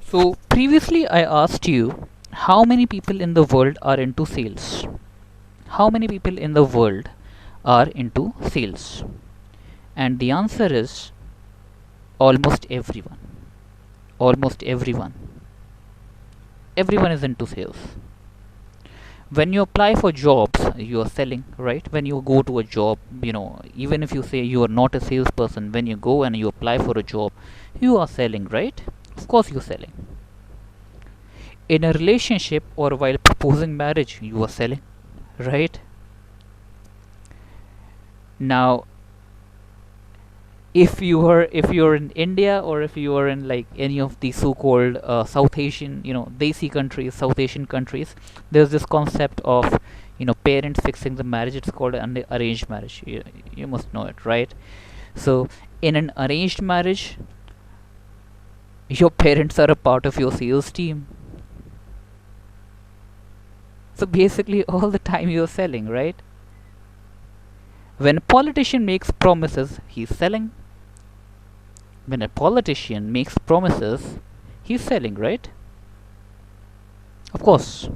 So previously I asked you how many people in the world are into sales. How many people in the world are into sales? And the answer is almost everyone. Almost everyone. Everyone is into sales. When you apply for jobs, you are selling, right? When you go to a job, even if you say you are not a salesperson, when you go and you apply for a job, you are selling, right? Of course you're selling. In a relationship or while proposing marriage, you are selling, right? Now, if you're in India, or if you are in like any of the so-called South Asian, Desi countries, South Asian countries, there's this concept of parents fixing the marriage. It's called an arranged marriage. You must know it, right? So in an arranged marriage, your parents are a part of your sales team. So basically all the time you're selling, right? When a politician makes promises, he's selling. When a politician makes promises, he's selling, right? Of course.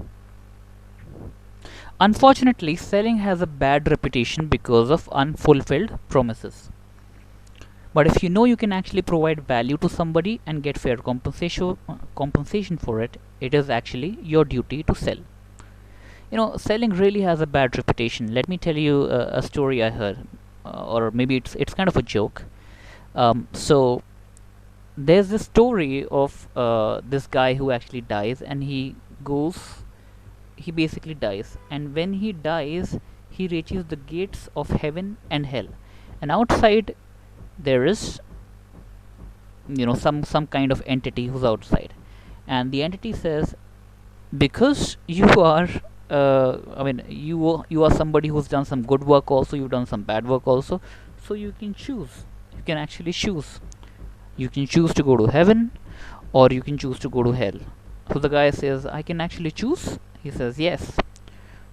Unfortunately, selling has a bad reputation because of unfulfilled promises. But if you know you can actually provide value to somebody and get fair compensation for it, it is actually your duty to sell. Selling really has a bad reputation. Let me tell you a story I heard, or maybe it's kind of a joke. So there's this story of this guy who actually dies, and he basically dies, and when he dies, he reaches the gates of heaven and hell, and outside there is some kind of entity who's outside, and the entity says, because you are you are somebody who's done some good work also, you've done some bad work also, so you can choose. You can actually choose. You can choose to go to heaven, or you can choose to go to hell. So the guy says, I can actually choose. He says, yes.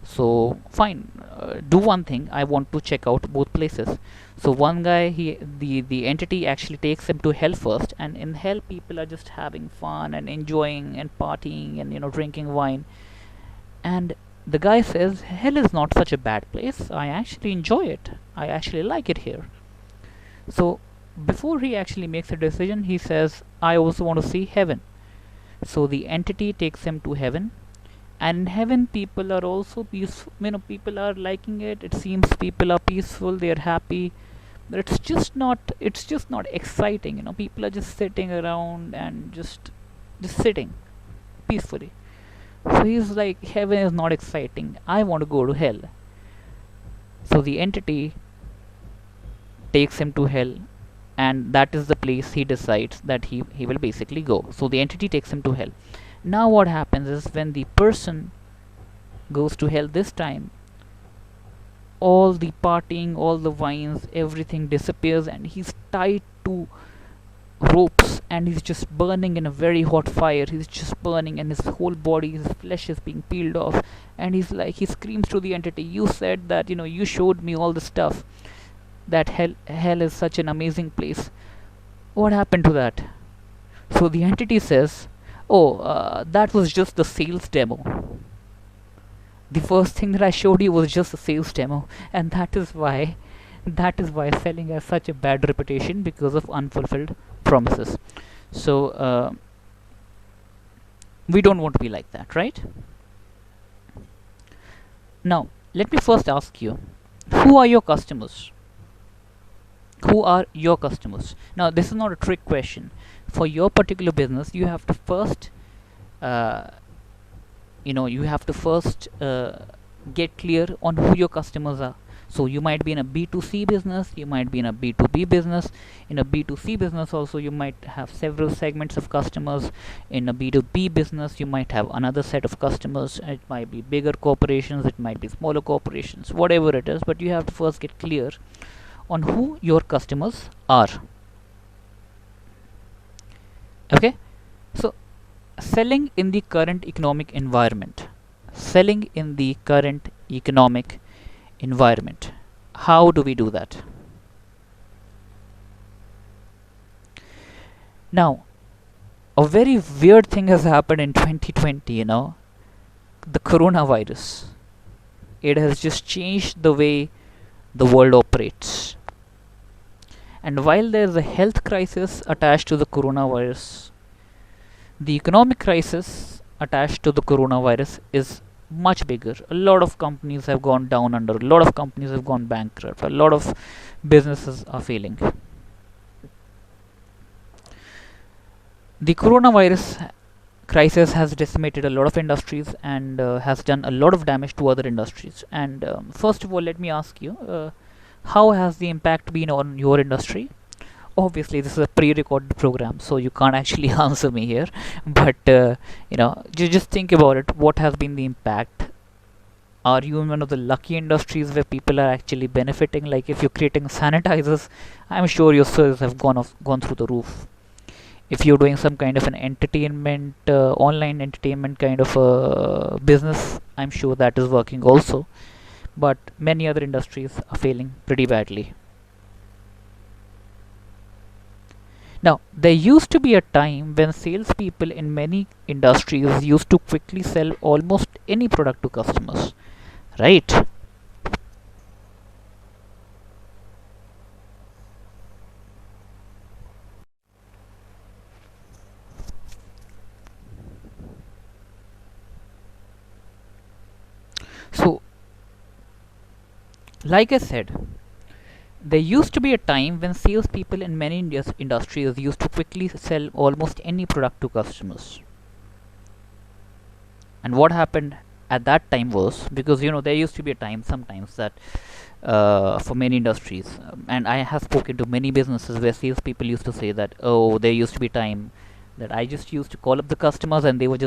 So fine, do one thing. I want to check out both places. So one guy, the entity actually takes him to hell first, and in hell people are just having fun and enjoying and partying and drinking wine. And the guy says, hell is not such a bad place. I actually enjoy it. I actually like it here. So before he actually makes a decision, he says, I also want to see heaven. So the entity takes him to heaven, and in heaven people are also peaceful. People are liking it. It seems people are peaceful, they are happy, but it's just not exciting. People are just sitting around and just sitting peacefully. So he's like, heaven is not exciting, I want to go to hell. So the entity takes him to hell, and that is the place he decides that he will basically go. So the entity takes him to hell. Now what happens is, when the person goes to hell this time, all the partying, all the wines, everything disappears, and he's tied to ropes, and he's just burning in a very hot fire. He's just burning, and his whole body, his flesh is being peeled off, and he screams to the entity, you said that you showed me all the stuff, that hell is such an amazing place. What happened to that? So the entity says, oh, that was just the sales demo. The first thing that I showed you was just a sales demo, and that is why selling has such a bad reputation, because of unfulfilled promises. So we don't want to be like that, right? Now let me first ask you, who are your customers? Who are your customers? Now this is not a trick question. For your particular business, you have to first uh, get clear on who your customers are. So you might be in a B2C business, you might be in a B2B business. In a B2C business also, you might have several segments of customers. In a B2B business, you might have another set of customers. It might be bigger corporations, it might be smaller corporations, whatever it is, but you have to first get clear on who your customers are. Okay? So selling in the current economic environment. Selling in the current economic environment. How do we do that? Now, a very weird thing has happened in 2020, the coronavirus. It has just changed the way the world operates. And while there is a health crisis attached to the coronavirus, the economic crisis attached to the coronavirus is much bigger. A lot of companies have gone down under, a lot of companies have gone bankrupt, a lot of businesses are failing. The coronavirus crisis has decimated a lot of industries and has done a lot of damage to other industries. And first of all, let me ask you, how has the impact been on your industry? Obviously, this is a pre-recorded program, so you can't actually answer me here. But just think about it. What has been the impact? Are you in one of the lucky industries where people are actually benefiting? Like if you're creating sanitizers, I'm sure your sales have gone through the roof. If you're doing some kind of an entertainment, online entertainment kind of a business, I'm sure that is working also. But many other industries are failing pretty badly. Now, there used to be a time when salespeople in many industries used to quickly sell almost any product to customers, right? So, like I said, there used to be a time when salespeople in many industries used to quickly sell almost any product to customers. And what happened at that time was, because there used to be a time sometimes that for many industries, and I have spoken to many businesses where salespeople used to say that, oh, there used to be time that I just used to call up the customers and they would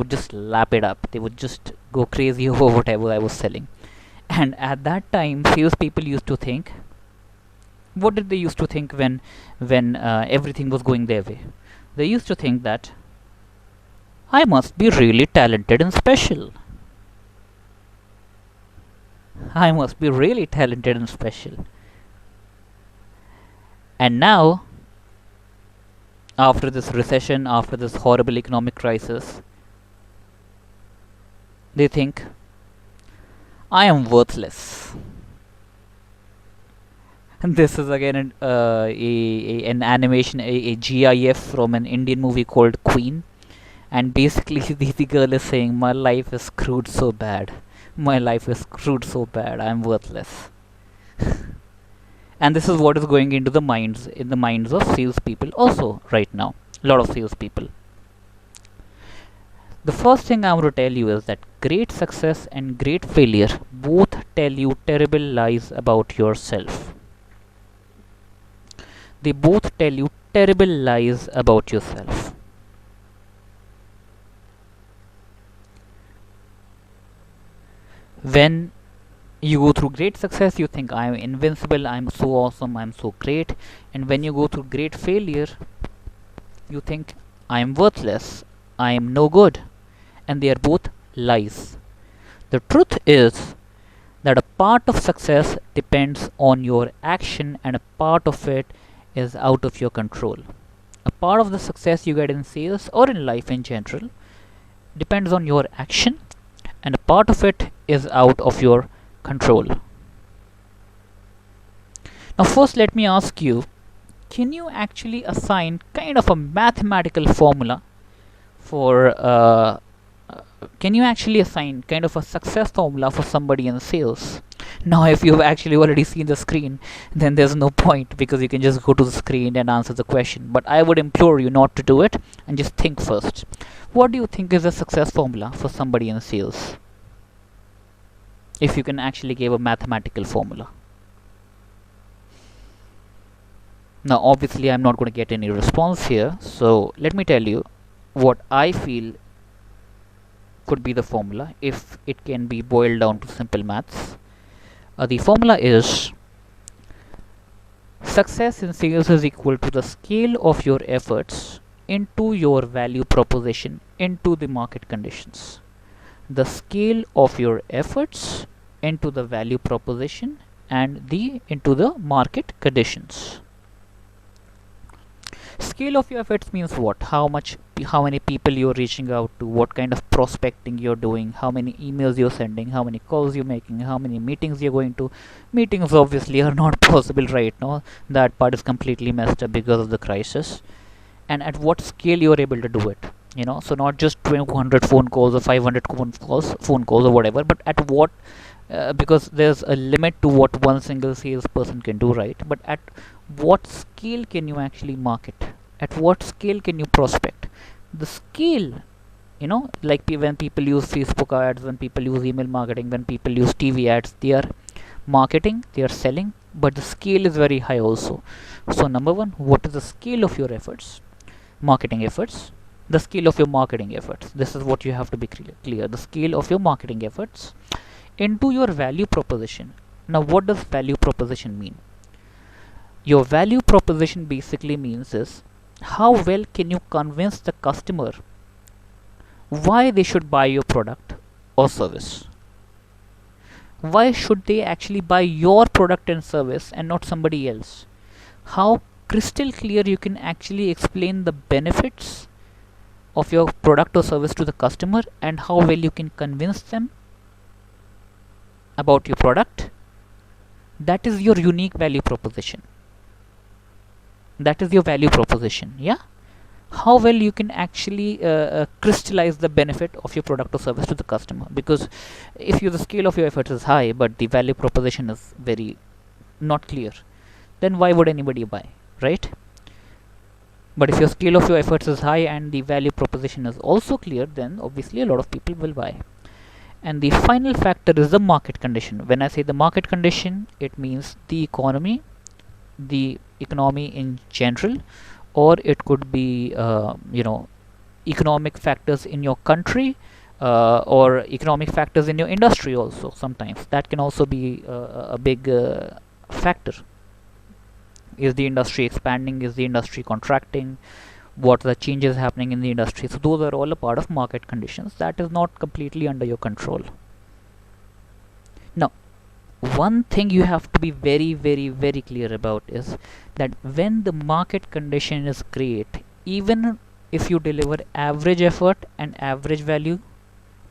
just lap it up. They would just go crazy over whatever I was selling. And at that time, salespeople used to think, what did they used to think when everything was going their way? They used to think that I must be really talented and special. I must be really talented and special. And now, after this recession, after this horrible economic crisis, they think I am worthless. And this is again an animation, a GIF from an Indian movie called Queen. And basically, the girl is saying, my life is screwed so bad. My life is screwed so bad. I'm worthless. And this is what is going into in the minds of salespeople also right now. A lot of salespeople. The first thing I want to tell you is that great success and great failure both tell you terrible lies about yourself. They both tell you terrible lies about yourself. When you go through great success, you think I'm invincible, I'm so awesome, I'm so great. And when you go through great failure, you think I'm worthless, I am no good. And they are both lies. The truth is that a part of success depends on your action and a part of it is out of your control. A part of the success you get in sales or in life in general depends on your action and a part of it is out of your control. Now first let me ask you, can you actually assign kind of a mathematical formula for can you actually assign kind of a success formula for somebody in sales? Now if you've actually already seen the screen, then there's no point because you can just go to the screen and answer the question. But I would implore you not to do it and just think first. What do you think is a success formula for somebody in sales? If you can actually give a mathematical formula. Now obviously I'm not going to get any response here, so let me tell you what I feel could be the formula if it can be boiled down to simple maths. The formula is success in sales is equal to the scale of your efforts into your value proposition into the market conditions. The scale of your efforts into the value proposition and into the market conditions. Scale of your efforts means what? How many people you're reaching out to, what kind of prospecting you're doing, how many emails you're sending, how many calls you're making, how many meetings you're going to. Meetings obviously are not possible right now. That part is completely messed up because of the crisis. And at what scale you're able to do it. So not just 200 phone calls or 500 phone calls or whatever, but at what, because there's a limit to what one single salesperson can do, right? But at what scale can you actually market? At what scale can you prospect? The scale, like when people use Facebook ads, when people use email marketing, when people use TV ads, they are marketing, they are selling, but the scale is very high also. So number one, what is the scale of your efforts? Marketing efforts. The scale of your marketing efforts, this is what you have to be clear. The scale of your marketing efforts into your value proposition. Now what does value proposition mean? Your value proposition basically means is how well can you convince the customer why they should buy your product or service. Why should they actually buy your product and service and not somebody else? How crystal clear you can actually explain the benefits of your product or service to the customer, and how well you can convince them about your product. That is your unique value proposition. That is your value proposition. Yeah, how well you can actually crystallize the benefit of your product or service to the customer. Because if the scale of your efforts is high but the value proposition is very not clear, then why would anybody buy, right? But if your scale of your efforts is high and the value proposition is also clear, then obviously a lot of people will buy. And the final factor is the market condition. When I say the market condition, it means the economy in general, or it could be economic factors in your country, or economic factors in your industry also. Sometimes that can also be a big factor. Is the industry expanding? Is the industry contracting? What are the changes happening in the industry? So those are all a part of market conditions. That is not completely under your control. Now, one thing you have to be very, very, very clear about is that when the market condition is great, even if you deliver average effort and average value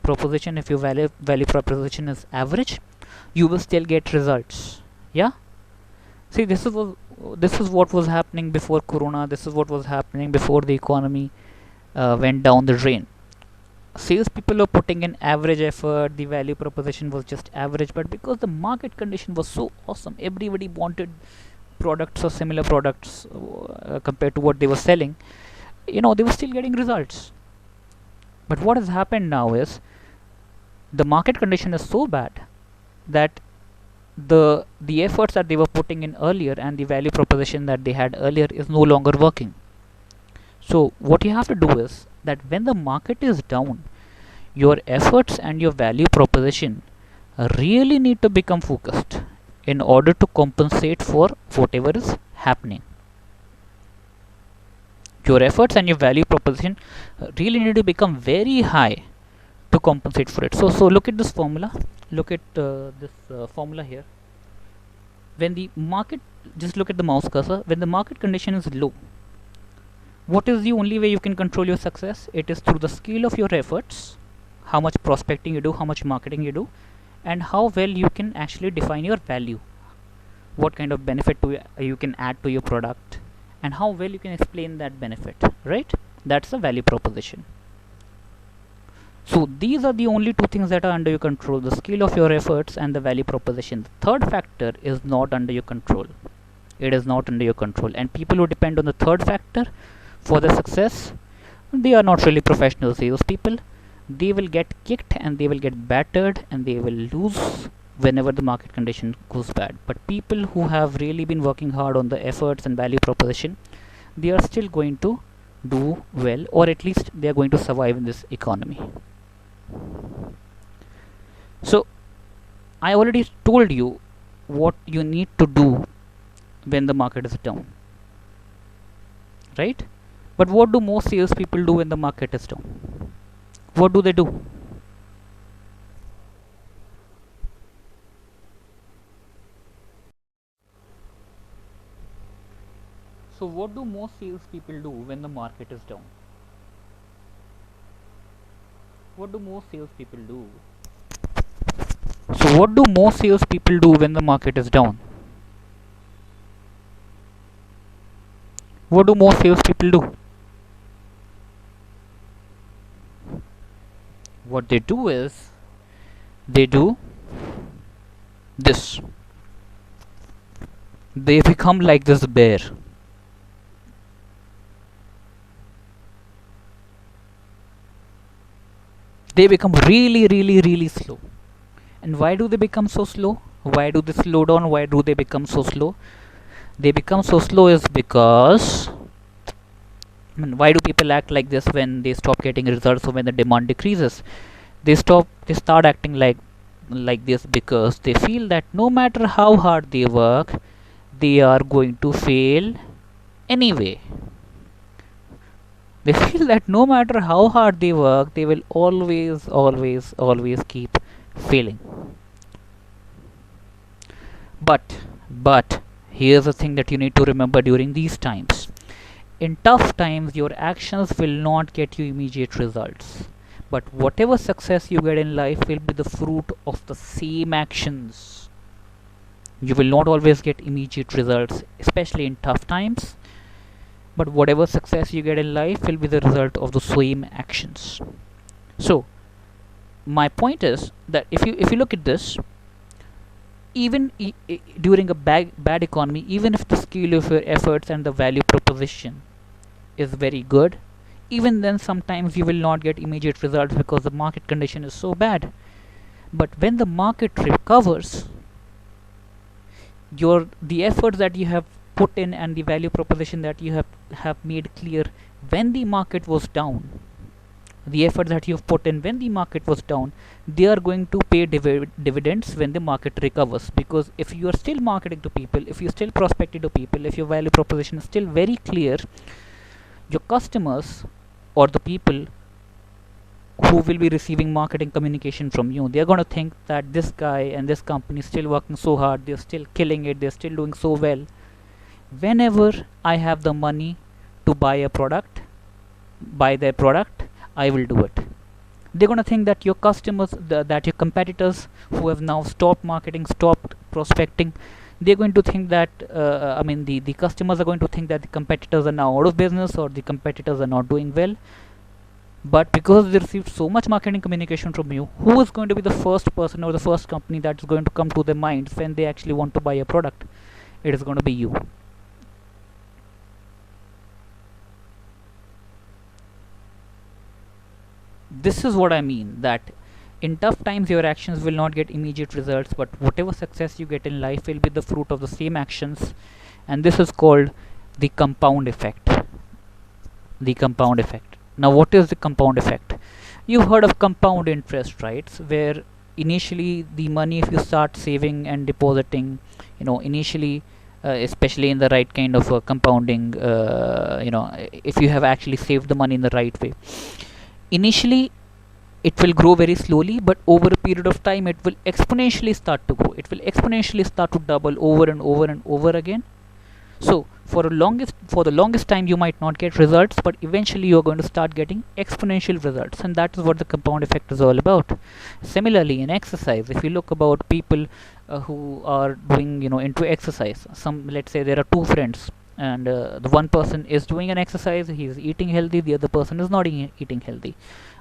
proposition, if your value proposition is average, you will still get results. Yeah. See, this is what was happening before Corona. This is what was happening before the economy went down the drain. Salespeople were putting in average effort. The value proposition was just average, but because the market condition was so awesome, everybody wanted products or similar products compared to what they were selling. They were still getting results. But what has happened now is the market condition is so bad that the efforts that they were putting in earlier and the value proposition that they had earlier is no longer working. So what you have to do is that when the market is down, your efforts and your value proposition really need to become focused in order to compensate for whatever is happening. Your efforts and your value proposition really need to become very high to compensate for it. So look at this formula. Look at this formula here. When the market, just look at the mouse cursor. When the market condition is low, what is the only way you can control your success? It is through the scale of your efforts, how much prospecting you do, how much marketing you do, and how well you can actually define your value. What kind of benefit you can add to your product, and how well you can explain that benefit, right? That's the value proposition. So these are the only two things that are under your control: the scale of your efforts and the value proposition. The third factor is not under your control. It is not under your control. And people who depend on the third factor for their success, they are not really professional salespeople. They will get kicked and they will get battered and they will lose whenever the market condition goes bad. But people who have really been working hard on the efforts and value proposition, they are still going to do well, or at least they are going to survive in this economy. So I already told you what you need to do when the market is down, right? But what do most salespeople do when the market is down? What do they do? So what do most salespeople do when the market is down? What do most salespeople do? So what do most salespeople do when the market is down? What do most salespeople do? What they do is they do this. They become like this bear. They become really slow. And why do they become so slow? Why do they slow down? Why do they become so slow? They become so slow is because, I mean, why do people act like this when they stop getting results or when the demand decreases? They start acting like this because they feel that no matter how hard they work, they are going to fail anyway. They feel that no matter how hard they work, they will always keep failing. But here's the thing that you need to remember during these times. In tough times, your actions will not get you immediate results. But whatever success you get in life will be the fruit of the same actions. You will not always get immediate results, especially in tough times. But whatever success you get in life will be the result of the same actions. So, my point is that if you look at this, even during a bad economy, even if the scale of your efforts and the value proposition is very good, even then sometimes you will not get immediate results because the market condition is so bad. But when the market recovers, the efforts that you have put in and the value proposition that you have made clear when the market was down, the effort that you've put in when the market was down, they are going to pay dividends when the market recovers. Because if you are still marketing to people, if you're still prospecting to people, if your value proposition is still very clear, your customers or the people who will be receiving marketing communication from you, they're going to think that this guy and this company is still working so hard, they're still killing it, they're still doing so well. Whenever I have the money to buy their product, I will do it. They're going to think that your customers, that your competitors who have now stopped marketing, stopped prospecting, they're going to think that, the customers are going to think that the competitors are now out of business or the competitors are not doing well. But because they received so much marketing communication from you, who is going to be the first person or the first company that is going to come to their minds when they actually want to buy a product? It is going to be you. This is what I mean, that in tough times your actions will not get immediate results, but whatever success you get in life will be the fruit of the same actions, and this is called the compound effect. The compound effect. Now what is the compound effect? You've heard of compound interest, right? Where initially the money, if you start saving and depositing, initially, especially in the right kind of compounding, if you have actually saved the money in the right way, initially it will grow very slowly, but over a period of time it will exponentially start to grow. It will exponentially start to double over and over again. So for the longest time you might not get results, but eventually you are going to start getting exponential results, and that is what the compound effect is all about. Similarly, in exercise, if you look about people who are doing into exercise, let's say there are two friends, and the one person is doing an exercise, he is eating healthy, the other person is not eating healthy.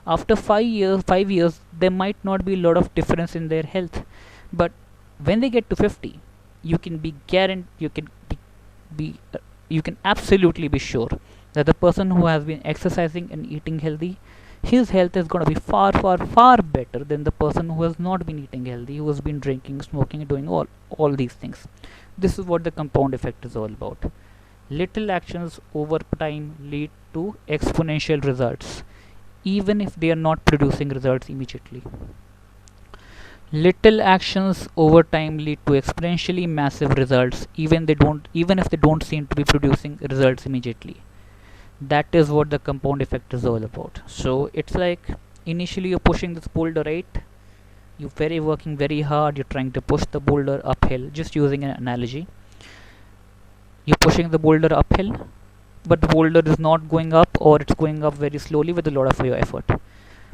After 5 years there might not be a lot of difference in their health, but when they get to 50, you can be you can absolutely be sure that the person who has been exercising and eating healthy, his health is going to be far better than the person who has not been eating healthy, who has been drinking, smoking, and doing all these things. This is what the compound effect is all about. Little actions over time lead to exponential results, even if they are not producing results immediately. Little actions over time lead to exponentially massive results, even if they don't seem to be producing results immediately. That is what the compound effect is all about. So it's like, initially you're pushing this boulder, right? You're working very hard, you're trying to push the boulder uphill, just using an analogy. You're pushing the boulder uphill, but the boulder is not going up, or it's going up very slowly with a lot of your effort.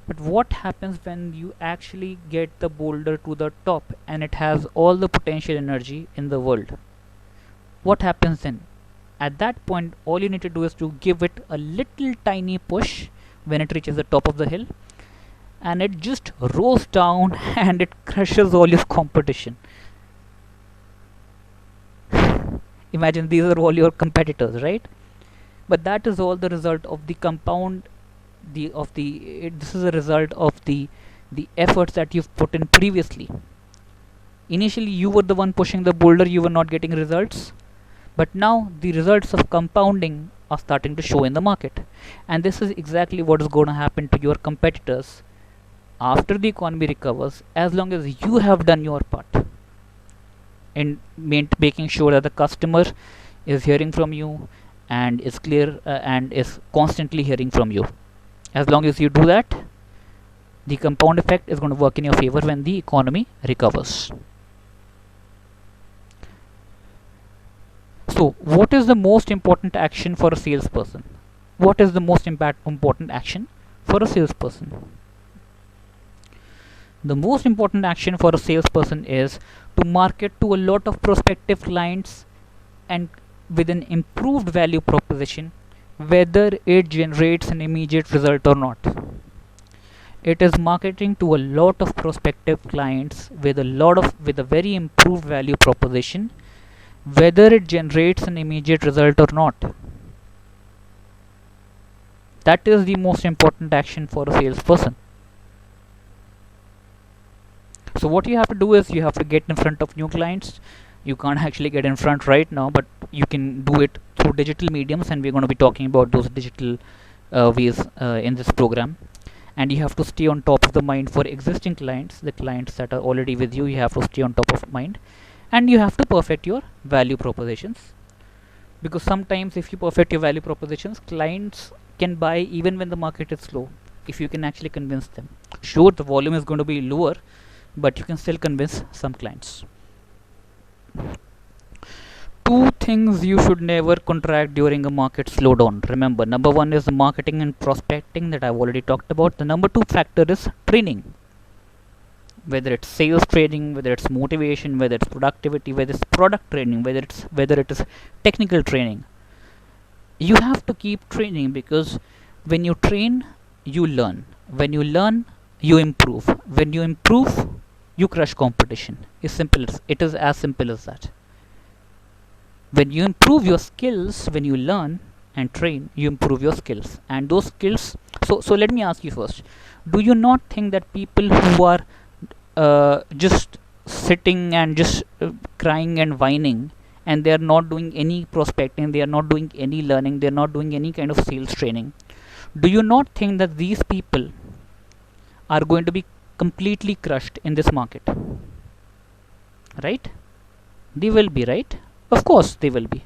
But what happens when you actually get the boulder to the top and it has all the potential energy in the world? What happens then? At that point, all you need to do is to give it a little tiny push when it reaches the top of the hill, and it just rolls down and it crushes all your competition. Imagine these are all your competitors, right? But that is all the result of the compound this is a result of the efforts that you've put in previously. Initially you were the one pushing the boulder, you were not getting results, but now the results of compounding are starting to show in the market. And this is exactly what is going to happen to your competitors after the economy recovers, as long as you have done your part in making sure that the customer is hearing from you and is clear and is constantly hearing from you. As long as you do that, the compound effect is going to work in your favor when the economy recovers. So, what is the most important action for a salesperson? What is the most important action for a salesperson? The most important action for a salesperson is to market to a lot of prospective clients and with an improved value proposition, whether it generates an immediate result or not. It is marketing to a lot of prospective clients with a very improved value proposition, whether it generates an immediate result or not. That is the most important action for a salesperson. So what you have to do is you have to get in front of new clients. You can't actually get in front right now, but you can do it through digital mediums, and we're going to be talking about those digital ways in this program. And you have to stay on top of the mind for existing clients, the clients that are already with you. You have to stay on top of mind, and you have to perfect your value propositions, because sometimes if you perfect your value propositions, clients can buy even when the market is slow, if you can actually convince them. Sure, the volume is going to be lower, but you can still convince some clients. Two things you should never contract during a market slowdown. Remember, number one is the marketing and prospecting that I've already talked about. The number two factor is training. Whether it's sales training, whether it's motivation, whether it's productivity, whether it's product training, whether it is technical training. You have to keep training, because when you train, you learn. When you learn, you improve. When you improve, you crush competition. It is as simple as that. When you improve your skills, when you learn and train, you improve your skills. And those skills, so let me ask you first, do you not think that people who are just sitting and just crying and whining, and they are not doing any prospecting, they are not doing any learning, they are not doing any kind of sales training, do you not think that these people are going to be completely crushed in this market? Right? They will be, right? Of course they will be.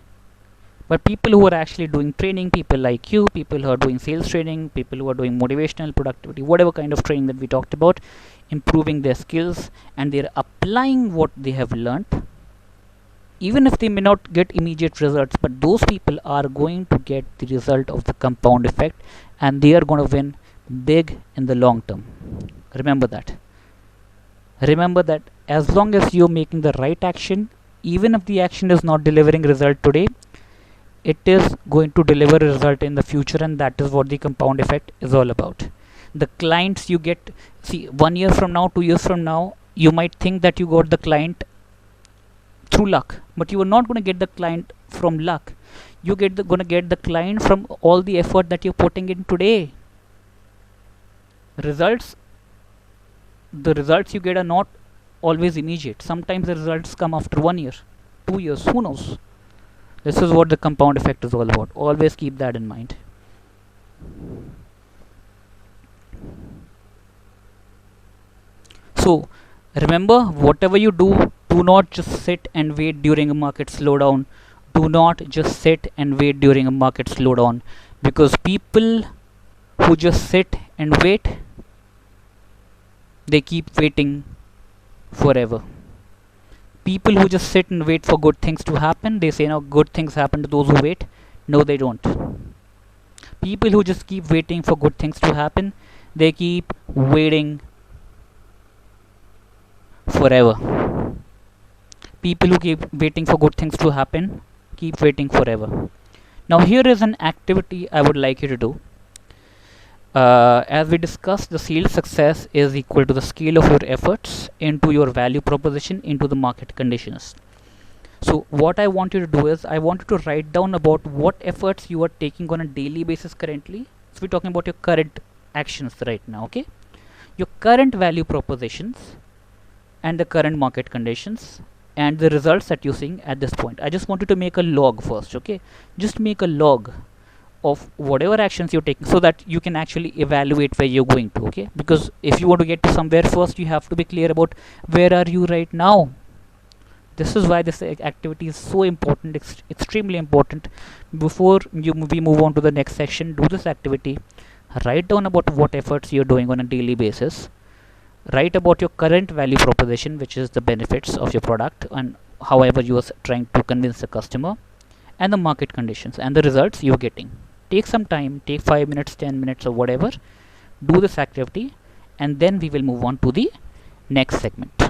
But people who are actually doing training, people like you, people who are doing sales training, people who are doing motivational, productivity, whatever kind of training that we talked about, improving their skills, and they're applying what they have learned, even if they may not get immediate results, but those people are going to get the result of the compound effect, and they are going to win big in the long term. Remember that. Remember that as long as you're making the right action, even if the action is not delivering result today, it is going to deliver a result in the future, and that is what the compound effect is all about. The clients you get, see, 1 year from now, 2 years from now, you might think that you got the client through luck, but you are not going to get the client from luck. You're going to get the client from all the effort that you're putting in today. The results you get are not always immediate. Sometimes the results come after 1 year, 2 years, who knows. This is what the compound effect is all about. Always keep that in mind. So remember, whatever you do, do not just sit and wait during a market slowdown. Do not just sit and wait during a market slowdown, because people who just sit and wait, they keep waiting forever. People who just sit and wait for good things to happen, they say, no, good things happen to those who wait. No, they don't. People who just keep waiting for good things to happen, they keep waiting forever. People who keep waiting for good things to happen keep waiting forever. Now here is an activity I would like you to do. As we discussed, the sales success is equal to the scale of your efforts into your value proposition into the market conditions. So what I want you to do is, I want you to write down about what efforts you are taking on a daily basis currently. So we're talking about your current actions right now, okay? Your current value propositions and the current market conditions and the results that you're seeing at this point. I just want you to make a log first, okay? Just make a log of whatever actions you're taking so that you can actually evaluate where you're going to, okay? Because if you want to get to somewhere, first you have to be clear about where are you right now. This is why this activity is so important, extremely important. Before we move on to the next section, do this activity. Write down about what efforts you're doing on a daily basis. Write about your current value proposition, which is the benefits of your product and however you are trying to convince the customer, and the market conditions and the results you're getting. Take some time, take 5 minutes, 10 minutes or whatever. Do this activity and then we will move on to the next segment.